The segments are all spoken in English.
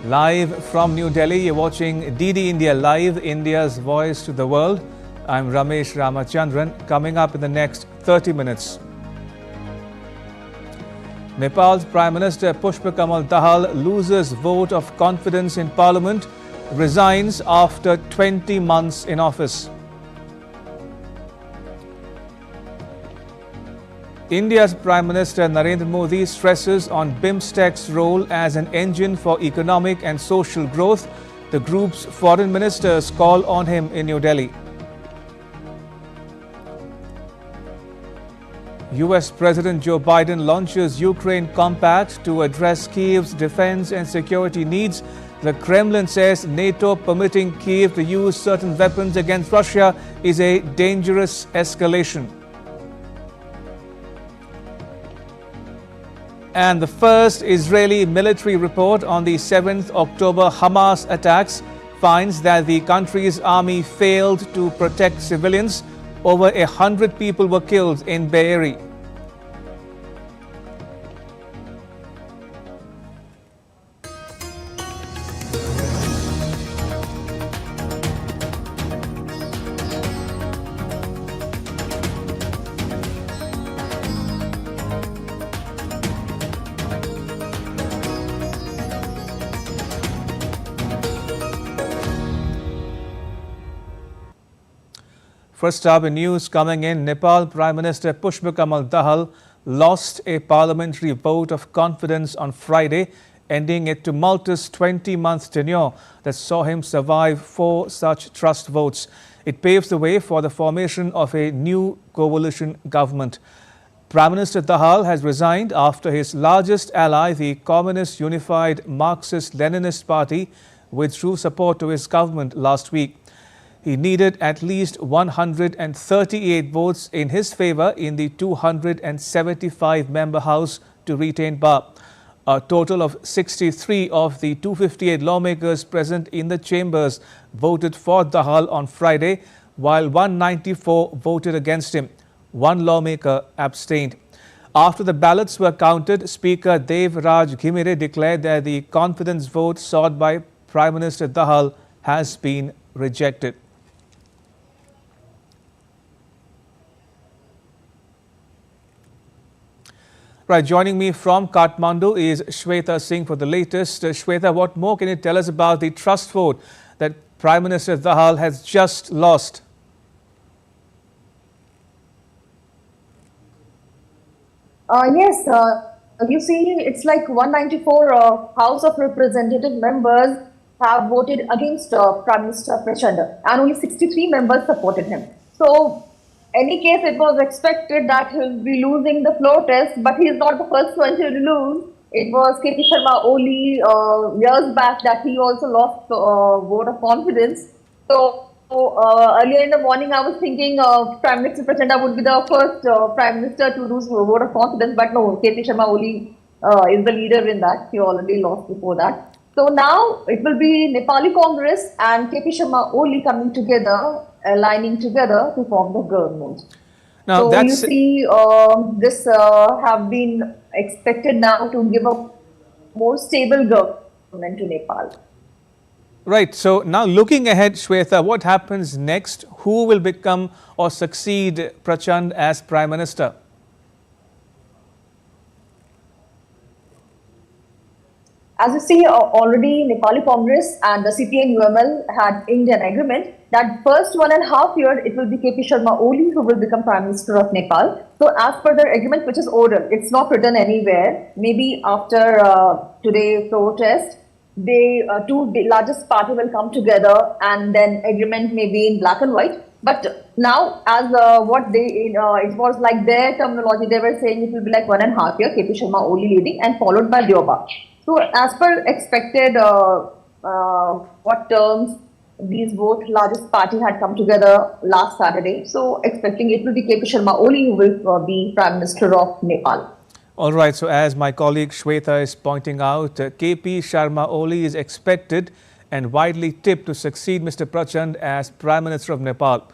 Live from New Delhi, you're watching DD India Live, India's voice to the world. I'm Ramesh Ramachandran. Coming up in the next 30 minutes. Nepal's Prime Minister Pushpa Kamal Dahal loses vote of confidence in Parliament, resigns after 20 months in office. India's Prime Minister Narendra Modi stresses on BIMSTEC's role as an engine for economic and social growth. The group's foreign ministers call on him in New Delhi. US President Joe Biden launches Ukraine compact to address Kyiv's defense and security needs. The Kremlin says NATO permitting Kyiv to use certain weapons against Russia is a dangerous escalation. And the first Israeli military report on the 7th October Hamas attacks finds that the country's army failed to protect civilians. Over 100 people were killed in Be'eri. First up in news coming in, Nepal Prime Minister Pushpa Kamal Dahal lost a parliamentary vote of confidence on Friday, ending a tumultuous 20-month tenure that saw him survive 4 such trust votes. It paves the way for the formation of a new coalition government. Prime Minister Dahal has resigned after his largest ally, the Communist Unified Marxist-Leninist Party, withdrew support to his government last week. He needed at least 138 votes in his favour in the 275-member House to retain power. A total of 63 of the 258 lawmakers present in the chambers voted for Dahal on Friday, while 194 voted against him. 1 lawmaker abstained. After the ballots were counted, Speaker Dev Raj Ghimire declared that the confidence vote sought by Prime Minister Dahal has been rejected. Right, joining me from Kathmandu is Shweta Singh for the latest. Shweta, what more can you tell us about the trust vote that Prime Minister Dahal has just lost? Yes, you see, it's like 194 House of Representative members have voted against Prime Minister Prachanda, and only 63 members supported him. So, any case, it was expected that he'll be losing the floor test, but he's not the first one to lose. It was KP Sharma Oli years back that he also lost vote of confidence. So earlier in the morning, I was thinking Prime Minister Prachanda would be the first Prime Minister to lose vote of confidence, but no, KP Sharma Oli is the leader in that. He already lost before that. So now it will be Nepali Congress and KP Sharma Oli coming together, aligning together to form the government. Now, so you see, this have been expected now to give a more stable government to Nepal. Right. So now looking ahead, Shweta, what happens next? Who will become or succeed Prachand as Prime Minister? As you see, already Nepali Congress and the CPN-UML had inked an agreement that first 1.5 years it will be KP Sharma Oli who will become Prime Minister of Nepal. So as per the agreement, which is oral, it's not written anywhere. Maybe after today's protest, the 2 largest party will come together and then agreement may be in black and white. But now, as what they, it was like their terminology, they were saying it will be like 1.5 years, KP Sharma Oli leading and followed by Lyoba. So, as per expected, what terms these both largest party had come together last Saturday. So, expecting it will be KP Sharma Oli who will be Prime Minister of Nepal. All right. So, as my colleague Shweta is pointing out, KP Sharma Oli is expected and widely tipped to succeed Mr. Prachand as Prime Minister of Nepal.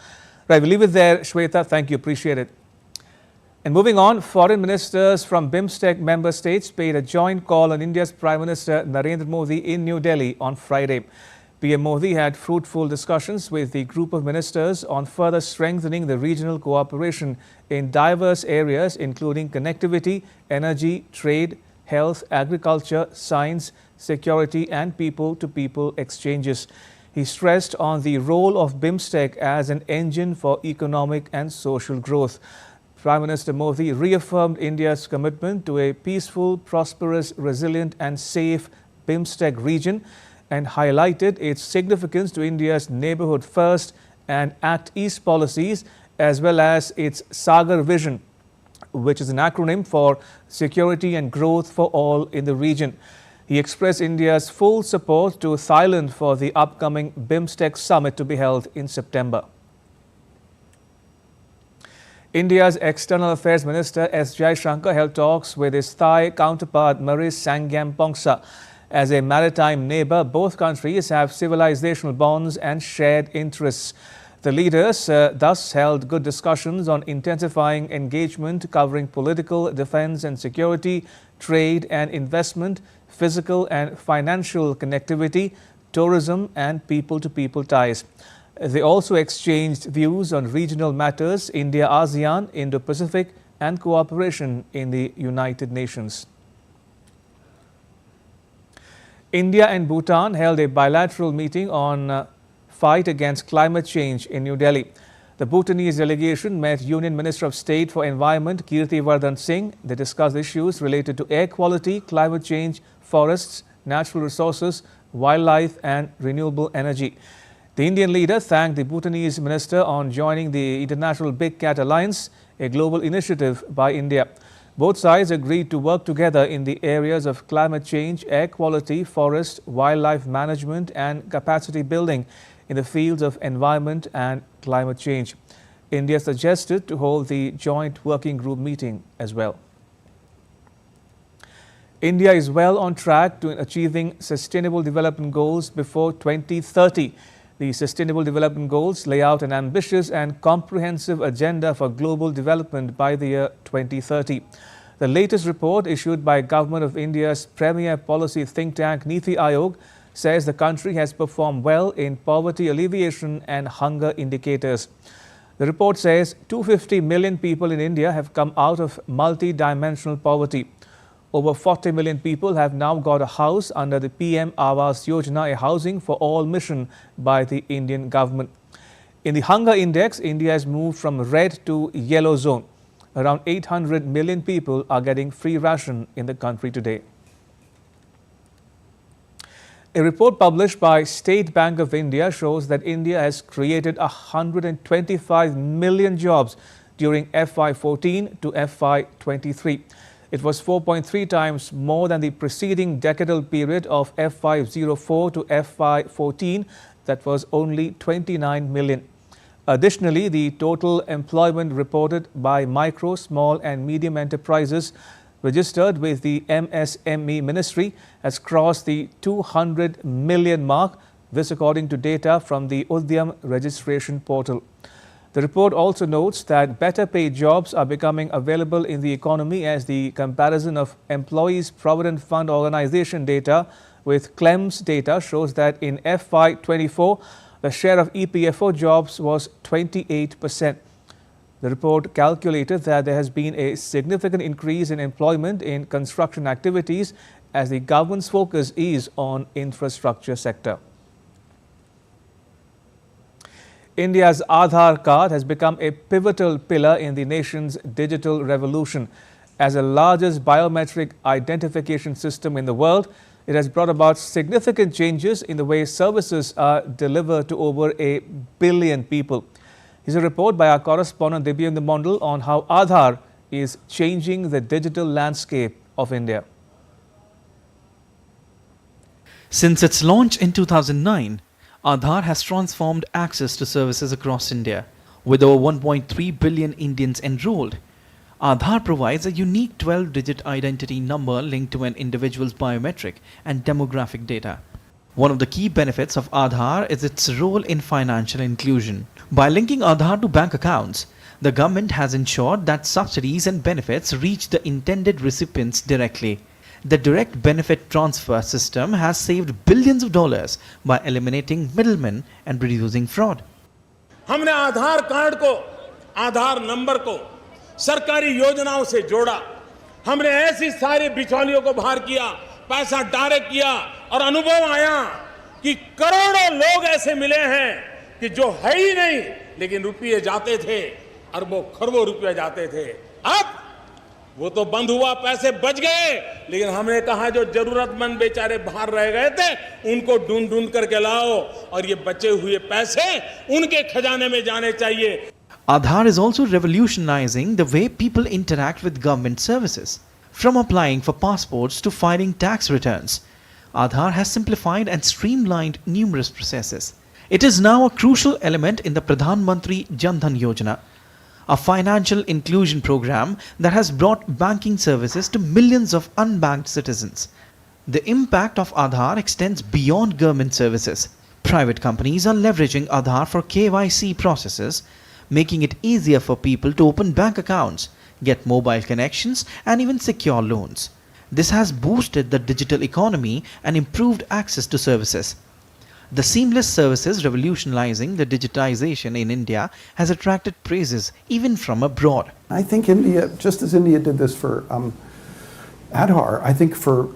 Right. We'll leave it there, Shweta. Thank you. Appreciate it. And moving on, foreign ministers from BIMSTEC member states paid a joint call on India's Prime Minister Narendra Modi in New Delhi on Friday. PM Modi had fruitful discussions with the group of ministers on further strengthening the regional cooperation in diverse areas including connectivity, energy, trade, health, agriculture, science, security and people-to-people exchanges. He stressed on the role of BIMSTEC as an engine for economic and social growth. Prime Minister Modi reaffirmed India's commitment to a peaceful, prosperous, resilient and safe BIMSTEC region and highlighted its significance to India's Neighbourhood First and Act East policies as well as its Sagar Vision, which is an acronym for Security and Growth for All in the region. He expressed India's full support to Thailand for the upcoming BIMSTEC summit to be held in September. India's External Affairs Minister S. Jaishankar held talks with his Thai counterpart Maris Sangiampongsa. As a maritime neighbour, both countries have civilizational bonds and shared interests. The leaders thus held good discussions on intensifying engagement covering political, defence and security, trade and investment, physical and financial connectivity, tourism and people-to-people ties. They also exchanged views on regional matters, India-ASEAN, Indo-Pacific and cooperation in the United Nations. India and Bhutan held a bilateral meeting on fight against climate change in New Delhi. The Bhutanese delegation met Union Minister of State for Environment Kirti Vardhan Singh. They discussed issues related to air quality, climate change, forests, natural resources, wildlife and renewable energy. The Indian leader thanked the Bhutanese minister on joining the International Big Cat Alliance, a global initiative by India. Both sides agreed to work together in the areas of climate change, air quality, forest, wildlife management and capacity building in the fields of environment and climate change. India suggested to hold the joint working group meeting as well. India is well on track to achieving Sustainable Development Goals before 2030. The Sustainable Development Goals lay out an ambitious and comprehensive agenda for global development by the year 2030. The latest report issued by Government of India's premier policy think tank Niti Aayog says the country has performed well in poverty alleviation and hunger indicators. The report says 250 million people in India have come out of multi-dimensional poverty. Over 40 million people have now got a house under the PM Awas Yojana, a housing for all mission by the Indian government. In the hunger index, India has moved from red to yellow zone. Around 800 million people are getting free ration in the country today. A report published by State Bank of India shows that India has created 125 million jobs during FY14 to FY23. It was 4.3 times more than the preceding decadal period of FY04 to FY14, that was only 29 million. Additionally, the total employment reported by micro, small and medium enterprises registered with the MSME Ministry has crossed the 200 million mark, this according to data from the Udyam registration portal. The report also notes that better paid jobs are becoming available in the economy as the comparison of Employees Provident Fund Organization data with CLEMS data shows that in FY24, the share of EPFO jobs was 28%. The report calculated that there has been a significant increase in employment in construction activities as the government's focus is on infrastructure sector. India's Aadhaar card has become a pivotal pillar in the nation's digital revolution. As the largest biometric identification system in the world, it has brought about significant changes in the way services are delivered to over 1 billion people. Here's a report by our correspondent Dibyeng Mondal on how Aadhaar is changing the digital landscape of India. Since its launch in 2009, Aadhaar has transformed access to services across India. With over 1.3 billion Indians enrolled, Aadhaar provides a unique 12-digit identity number linked to an individual's biometric and demographic data. One of the key benefits of Aadhaar is its role in financial inclusion. By linking Aadhaar to bank accounts, The government has ensured that subsidies and benefits reach the intended recipients directly. The direct benefit transfer system has saved billions of dollars by eliminating middlemen and reducing fraud. हमने आधार card को, आधार number को सरकारी योजनाओं से जोड़ा। हमने ऐसी सारे बिचौलियों को बाहर किया, पैसा डायरेक्ट किया और अनुभव आया कि करोड़ों लोग ऐसे मिले हैं कि जो है ही नहीं, लेकिन रुपये जाते थे, अरबों खरबों रुपये जाते थे। अब वो तो बंद हुआ, पैसे बच गए, लेकिन हमने कहा जो जरूरतमंद बेचारे बाहर रह गए थे उनको ढूंढ ढूंढ करके लाओ और ये बचे हुए पैसे उनके खजाने में जाने चाहिए। Aadhaar is also revolutionizing the way people interact with government services. From applying for passports to filing tax returns, Aadhaar has simplified and streamlined numerous processes. It is now a crucial element in the Pradhan Mantri Jan Dhan Yojana, a financial inclusion program that has brought banking services to millions of unbanked citizens. The impact of Aadhaar extends beyond government services. Private companies are leveraging Aadhaar for KYC processes, making it easier for people to open bank accounts, get mobile connections, and even secure loans. This has boosted the digital economy and improved access to services. The seamless services revolutionizing the digitization in India has attracted praises even from abroad. I think India, just as India did this for Aadhaar, I think for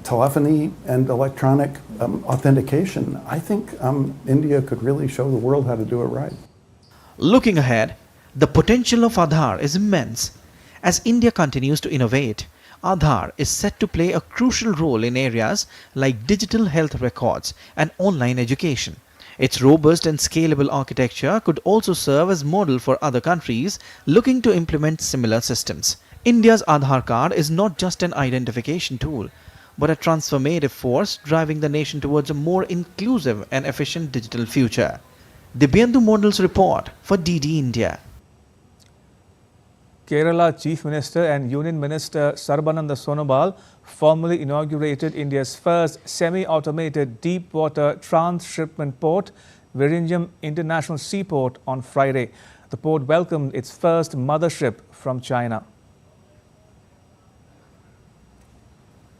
telephony and electronic authentication, I think India could really show the world how to do it right. Looking ahead, the potential of Aadhaar is immense. As India continues to innovate, Aadhaar is set to play a crucial role in areas like digital health records and online education. Its robust and scalable architecture could also serve as model for other countries looking to implement similar systems. India's Aadhaar card is not just an identification tool, but a transformative force driving the nation towards a more inclusive and efficient digital future. Dibyendu Mondel's report for DD India. Kerala Chief Minister and Union Minister Sarbananda Sonobal formally inaugurated India's first semi-automated deep-water transshipment port, Vizhinjam International Seaport, on Friday. The port welcomed its first mothership from China.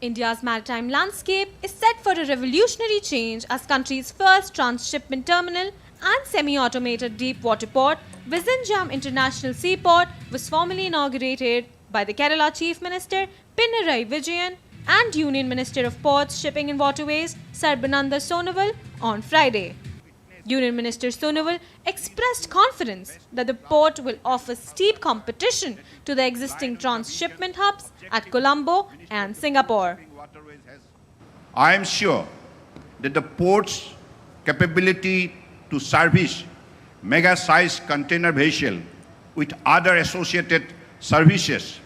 India's maritime landscape is set for a revolutionary change as country's first transshipment terminal and semi-automated deep-water port, Vizhinjam International Seaport, was formally inaugurated by the Kerala Chief Minister Pinarayi Vijayan and Union Minister of Ports, Shipping and Waterways Sarbananda Sonowal on Friday. Union Minister Sonowal expressed confidence that the port will offer steep competition to the existing transshipment hubs at Colombo and Singapore. I am sure that the port's capability to service mega-sized container vessel with other associated services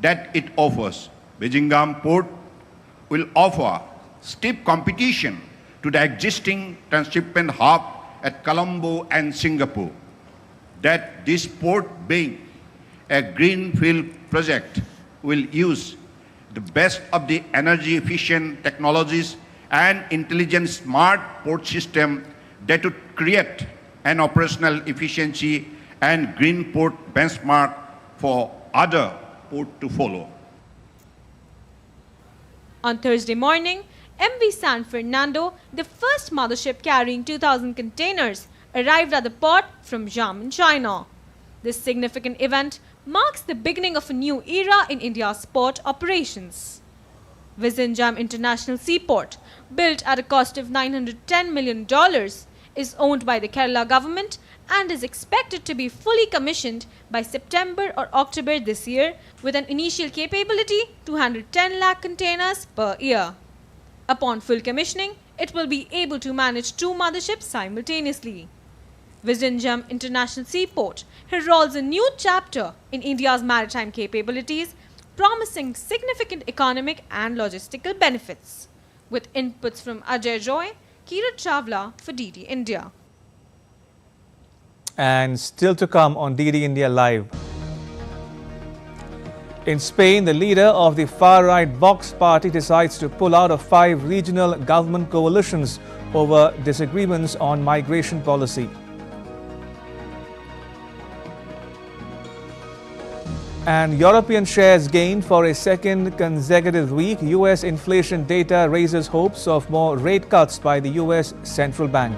that it offers, Vizhinjam Port will offer steep competition to the existing transshipment hub at Colombo and Singapore. That this port, being a greenfield project, will use the best of the energy-efficient technologies and intelligent smart port system that would create an operational efficiency and green port benchmark for other ports to follow. On Thursday morning, MV San Fernando, the first mothership carrying 2,000 containers, arrived at the port from Xiamen, China. This significant event marks the beginning of a new era in India's port operations. Vizhinjam International Seaport, built at a cost of $910 million, is owned by the Kerala government and is expected to be fully commissioned by September or October this year, with an initial capability to handle 10 lakh containers per year. Upon full commissioning, it will be able to manage 2 motherships simultaneously. Vizhinjam International Seaport heralds a new chapter in India's maritime capabilities, promising significant economic and logistical benefits. With inputs from Ajay Joy, Kirat Chawla for DD India. And still to come on DD India Live. In Spain, the leader of the far-right Vox party decides to pull out of 5 regional government coalitions over disagreements on migration policy. And European shares gained for a second consecutive week. US inflation data raises hopes of more rate cuts by the US Central Bank.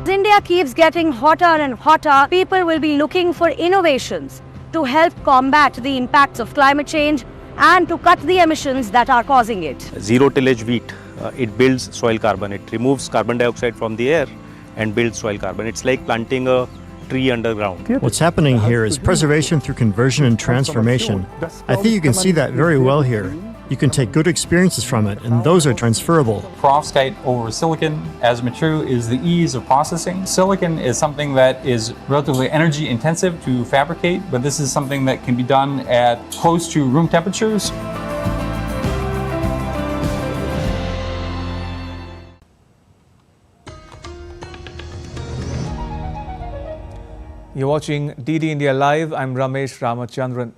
As India keeps getting hotter and hotter, people will be looking for innovations to help combat the impacts of climate change and to cut the emissions that are causing it. Zero tillage wheat, it builds soil carbon. It removes carbon dioxide from the air and builds soil carbon. It's like planting a tree underground. What's happening here is preservation through conversion and transformation. I think you can see that very well here. You can take good experiences from it, and those are transferable. Perovskite over silicon, as mature, is the ease of processing. Silicon is something that is relatively energy intensive to fabricate, but this is something that can be done at close to room temperatures. You're watching DD India Live. I'm Ramesh Ramachandran.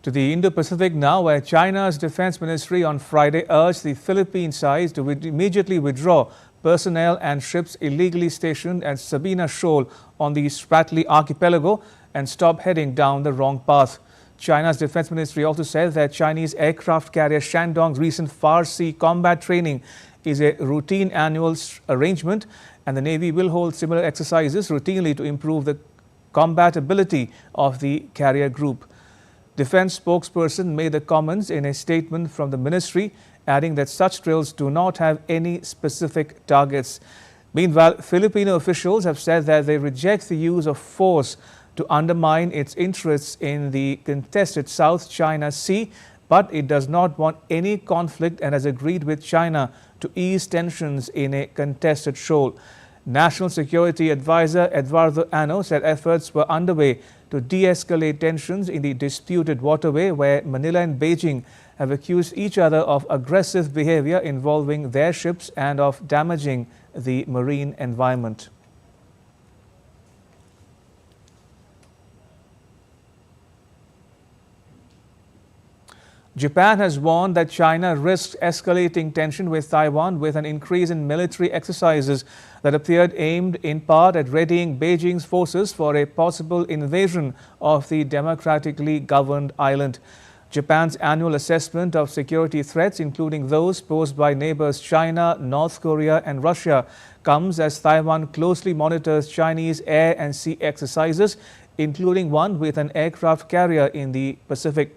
To the Indo-Pacific now, where China's Defense Ministry on Friday urged the Philippine side to immediately withdraw personnel and ships illegally stationed at Sabina Shoal on the Spratly Archipelago and stop heading down the wrong path. China's Defense Ministry also said that Chinese aircraft carrier Shandong's recent Far Sea combat training is a routine annual arrangement, and the Navy will hold similar exercises routinely to improve the combatability of the carrier group. Defense spokesperson made the comments in a statement from the ministry, adding that such drills do not have any specific targets. Meanwhile, Filipino officials have said that they reject the use of force to undermine its interests in the contested South China Sea, but it does not want any conflict and has agreed with China to ease tensions in a contested shoal. National Security Advisor Eduardo Ano said efforts were underway to de-escalate tensions in the disputed waterway, where Manila and Beijing have accused each other of aggressive behavior involving their ships and of damaging the marine environment. Japan has warned that China risks escalating tension with Taiwan with an increase in military exercises that appeared aimed in part at readying Beijing's forces for a possible invasion of the democratically governed island. Japan's annual assessment of security threats, including those posed by neighbors China, North Korea and Russia, comes as Taiwan closely monitors Chinese air and sea exercises, including one with an aircraft carrier in the Pacific.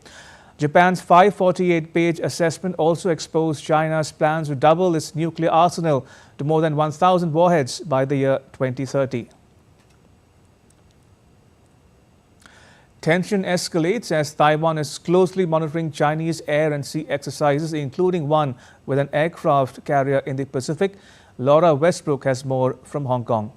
Japan's 548-page assessment also exposed China's plans to double its nuclear arsenal to more than 1,000 warheads by the year 2030. Tension escalates as Taiwan is closely monitoring Chinese air and sea exercises, including one with an aircraft carrier in the Pacific. Laura Westbrook has more from Hong Kong.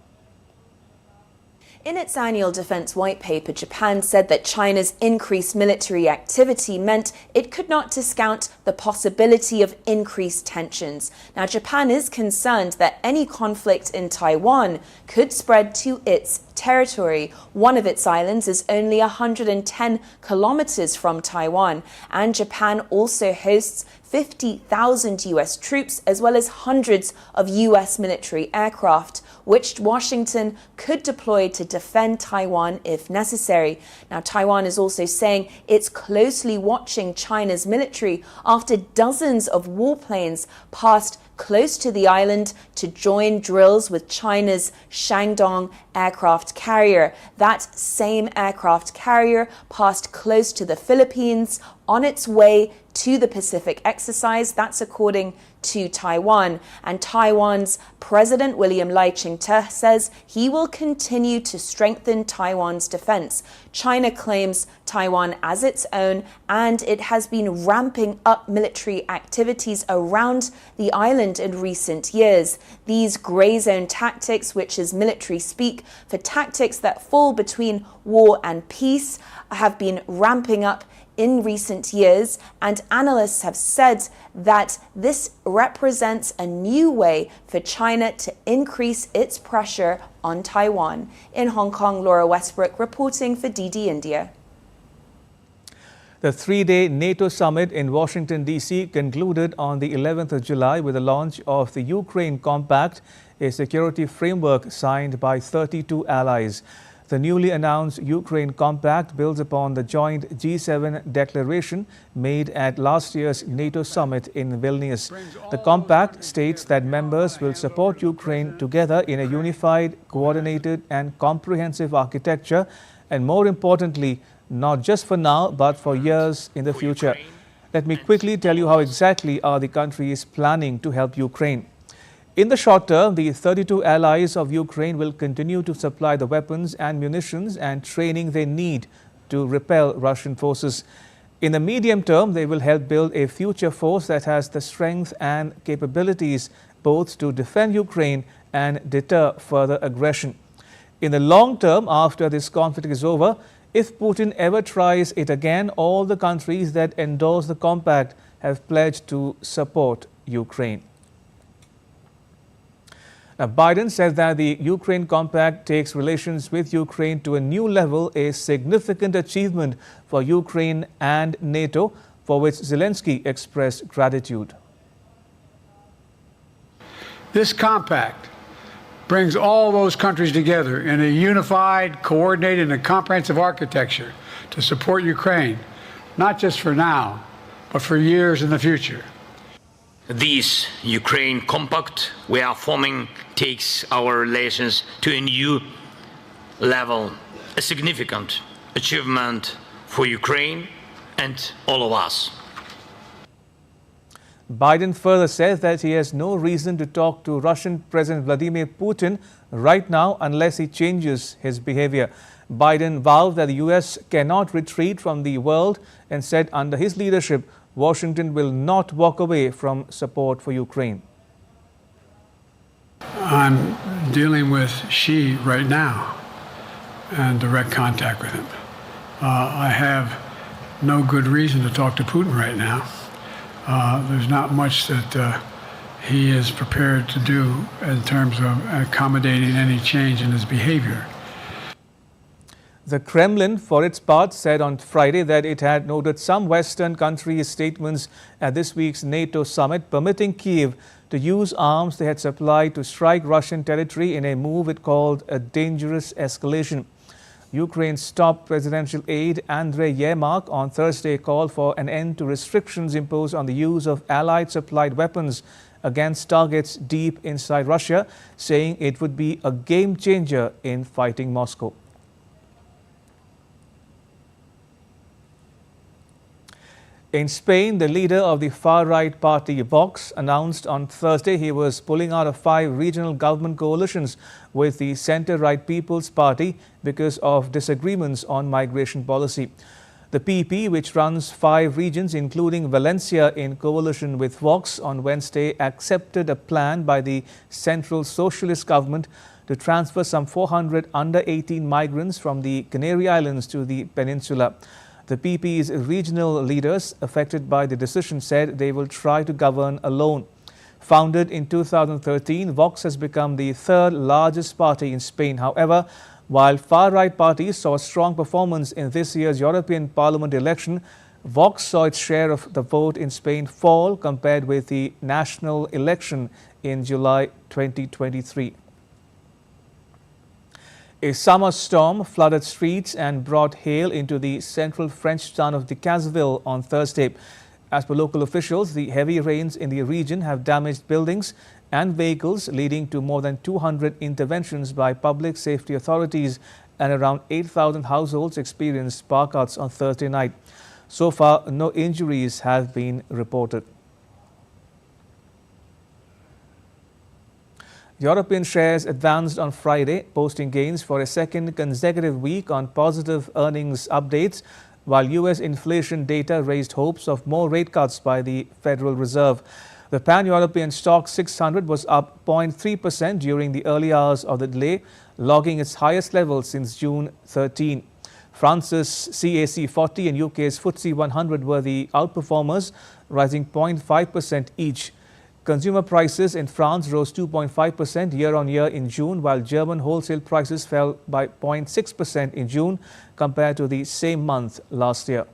In its annual defense white paper, Japan said that China's increased military activity meant it could not discount the possibility of increased tensions. Now, Japan is concerned that any conflict in Taiwan could spread to its territory. One of its islands is only 110 kilometers from Taiwan, and Japan also hosts 50,000 US troops as well as hundreds of US military aircraft, which Washington could deploy to defend Taiwan if necessary. Now, Taiwan is also saying it's closely watching China's military after dozens of warplanes passed close to the island to join drills with China's Shandong aircraft carrier. That same aircraft carrier passed close to the Philippines on its way to the Pacific exercise. That's according to Taiwan. And Taiwan's President William Lai Ching-te says he will continue to strengthen Taiwan's defense. China claims Taiwan as its own, and it has been ramping up military activities around the island in recent years. These grey zone tactics, which is military speak for tactics that fall between war and peace, have been ramping up in recent years, and analysts have said that this represents a new way for China to increase its pressure on Taiwan. In Hong Kong, Laura Westbrook reporting for DD India. The three-day NATO summit in Washington, D.C. concluded on the 11th of July with the launch of the Ukraine Compact, a security framework signed by 32 allies. The newly announced Ukraine Compact builds upon the joint G7 declaration made at last year's NATO summit in Vilnius. The compact states that members will support Ukraine together in a unified, coordinated and comprehensive architecture, and more importantly, not just for now, but for years in the future. Let me quickly tell you how exactly are the countries planning to help Ukraine. In the short term, the 32 allies of Ukraine will continue to supply the weapons and munitions and training they need to repel Russian forces. In the medium term, they will help build a future force that has the strength and capabilities both to defend Ukraine and deter further aggression. In the long term, after this conflict is over, if Putin ever tries it again, all the countries that endorse the compact have pledged to support Ukraine. Now, Biden said that the Ukraine Compact takes relations with Ukraine to a new level, a significant achievement for Ukraine and NATO, for which Zelensky expressed gratitude. This compact brings all those countries together in a unified, coordinated, and comprehensive architecture to support Ukraine, not just for now, but for years in the future. This Ukraine Compact we are forming takes our relations to a new level, a significant achievement for Ukraine and all of us. Biden further says that he has no reason to talk to Russian President Vladimir Putin right now unless he changes his behavior. Biden vowed that the U.S. cannot retreat from the world and said under his leadership, Washington will not walk away from support for Ukraine. I'm dealing with Xi right now and direct contact with him. I have no good reason to talk to Putin right now. There's not much that he is prepared to do in terms of accommodating any change in his behavior. The Kremlin, for its part, said on Friday that it had noted some Western countries' statements at this week's NATO summit permitting Kyiv to use arms they had supplied to strike Russian territory in a move it called a dangerous escalation. Ukraine's top presidential aide, Andriy Yermak, on Thursday called for an end to restrictions imposed on the use of Allied-supplied weapons against targets deep inside Russia, saying it would be a game-changer in fighting Moscow. In Spain, the leader of the far-right party Vox announced on Thursday he was pulling out of 5 regional government coalitions with the centre-right People's Party because of disagreements on migration policy. The PP, which runs 5 regions, including Valencia, in coalition with Vox, on Wednesday accepted a plan by the Central Socialist government to transfer some 400 under-18 migrants from the Canary Islands to the peninsula. The PP's regional leaders affected by the decision said they will try to govern alone. Founded in 2013, Vox has become the 3rd largest party in Spain. However, while far-right parties saw a strong performance in this year's European Parliament election, Vox saw its share of the vote in Spain fall compared with the national election in July 2023. A summer storm flooded streets and brought hail into the central French town of Decazeville on Thursday. As per local officials, the heavy rains in the region have damaged buildings and vehicles, leading to more than 200 interventions by public safety authorities, and around 8,000 households experienced blackouts on Thursday night. So far, no injuries have been reported. European shares advanced on Friday, posting gains for a second consecutive week on positive earnings updates, while U.S. inflation data raised hopes of more rate cuts by the Federal Reserve. The pan-European stock 600 was up 0.3% during the early hours of the day, logging its highest level since June 13. France's CAC 40 and UK's FTSE 100 were the outperformers, rising 0.5% each. Consumer prices in France rose 2.5% year-on-year in June, while German wholesale prices fell by 0.6% in June compared to the same month last year.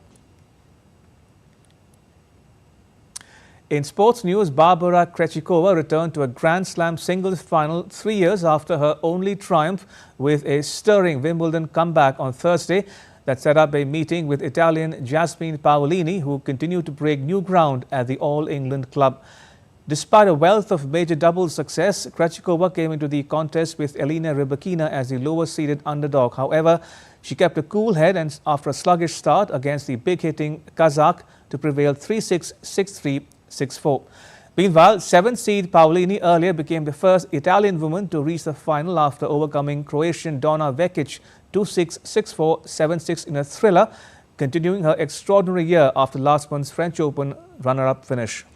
In sports news, Barbara Krejcikova returned to a Grand Slam singles final 3 years after her only triumph with a stirring Wimbledon comeback on Thursday that set up a meeting with Italian Jasmine Paolini, who continued to break new ground at the All England club. Despite a wealth of major doubles success, Krejcikova came into the contest with Elena Rybakina as the lower-seeded underdog. However, she kept a cool head and after a sluggish start against the big-hitting Kazakh to prevail 3-6, 6-3, 6-4. Meanwhile, 7th seed Paolini earlier became the first Italian woman to reach the final after overcoming Croatian Donna Vekic 2-6, 6-4, 7-6 in a thriller, continuing her extraordinary year after last month's French Open runner-up finish.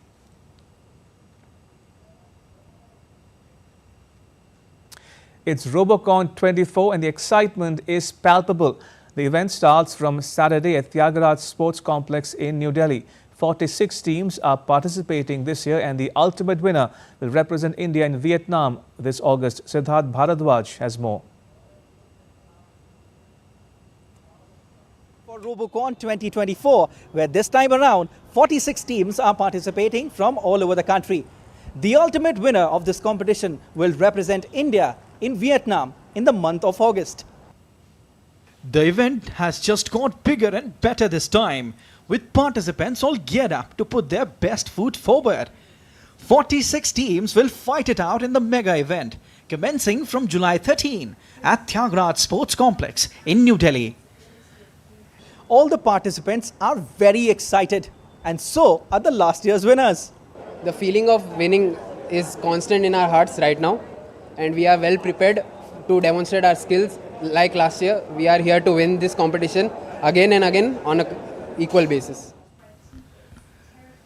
It's Robocon 24 and the excitement is palpable. The event starts from Saturday at Tyagaraja Sports Complex in New Delhi. 46 teams are participating this year and the ultimate winner will represent India in Vietnam this August. Siddharth Bharadwaj has more. For Robocon 2024, where this time around 46 teams are participating from all over the country. The ultimate winner of this competition will represent India in Vietnam in the month of August. The event has just got bigger and better this time, with participants all geared up to put their best foot forward. 46 teams will fight it out in the mega event, commencing from July 13 at Tyagaraja Sports Complex in New Delhi. All the participants are very excited, and so are the last year's winners. The feeling of winning is constant in our hearts right now, and we are well prepared to demonstrate our skills. Like last year, we are here to win this competition again and again on an equal basis.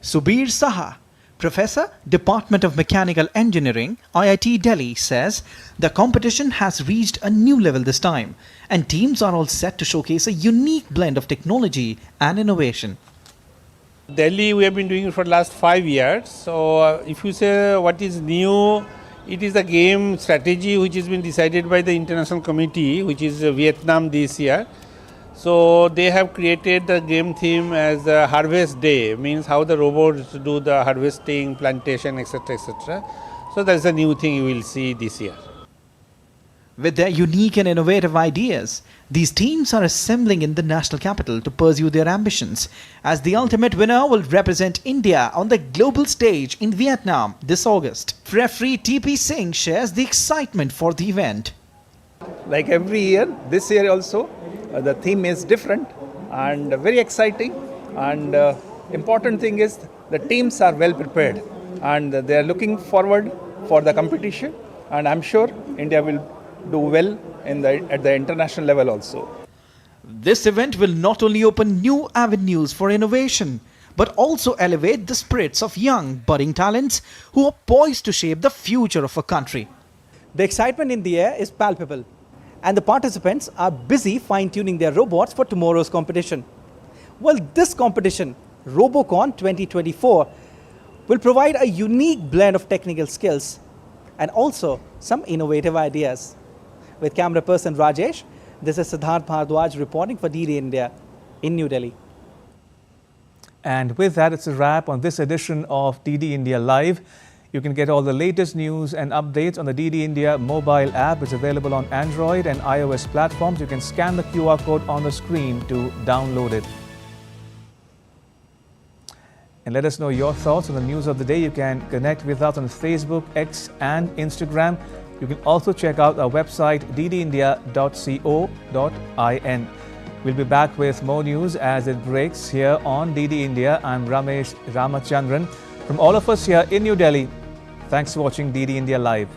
Subir Saha, Professor, Department of Mechanical Engineering, IIT Delhi, says the competition has reached a new level this time and teams are all set to showcase a unique blend of technology and innovation. Delhi, we have been doing it for the last 5 years. So if you say what is new, it is a game strategy which has been decided by the international committee, which is Vietnam this year. So they have created the game theme as Harvest Day, means how the robots do the harvesting, plantation, etc., etc. So that's a new thing you will see this year. With their unique and innovative ideas, these teams are assembling in the national capital to pursue their ambitions, as the ultimate winner will represent India on the global stage in Vietnam this August. Referee TP Singh shares the excitement for the event. Like every year, this year also, the theme is different and very exciting, and important thing is the teams are well prepared and they are looking forward for the competition, and I'm sure India will do well at the international level also. This event will not only open new avenues for innovation, but also elevate the spirits of young budding talents who are poised to shape the future of a country. The excitement in the air is palpable, and the participants are busy fine-tuning their robots for tomorrow's competition. Well, this competition, Robocon 2024, will provide a unique blend of technical skills and also some innovative ideas. With camera person Rajesh, this is Siddharth Bharadwaj reporting for DD India in New Delhi. And with that, it's a wrap on this edition of DD India Live. You can get all the latest news and updates on the DD India mobile app. It's available on Android and iOS platforms. You can scan the QR code on the screen to download it. And let us know your thoughts on the news of the day. You can connect with us on Facebook, X and Instagram. You can also check out our website ddindia.co.in. We'll be back with more news as it breaks here on DD India. I'm Ramesh Ramachandran. From all of us here in New Delhi, thanks for watching DD India Live.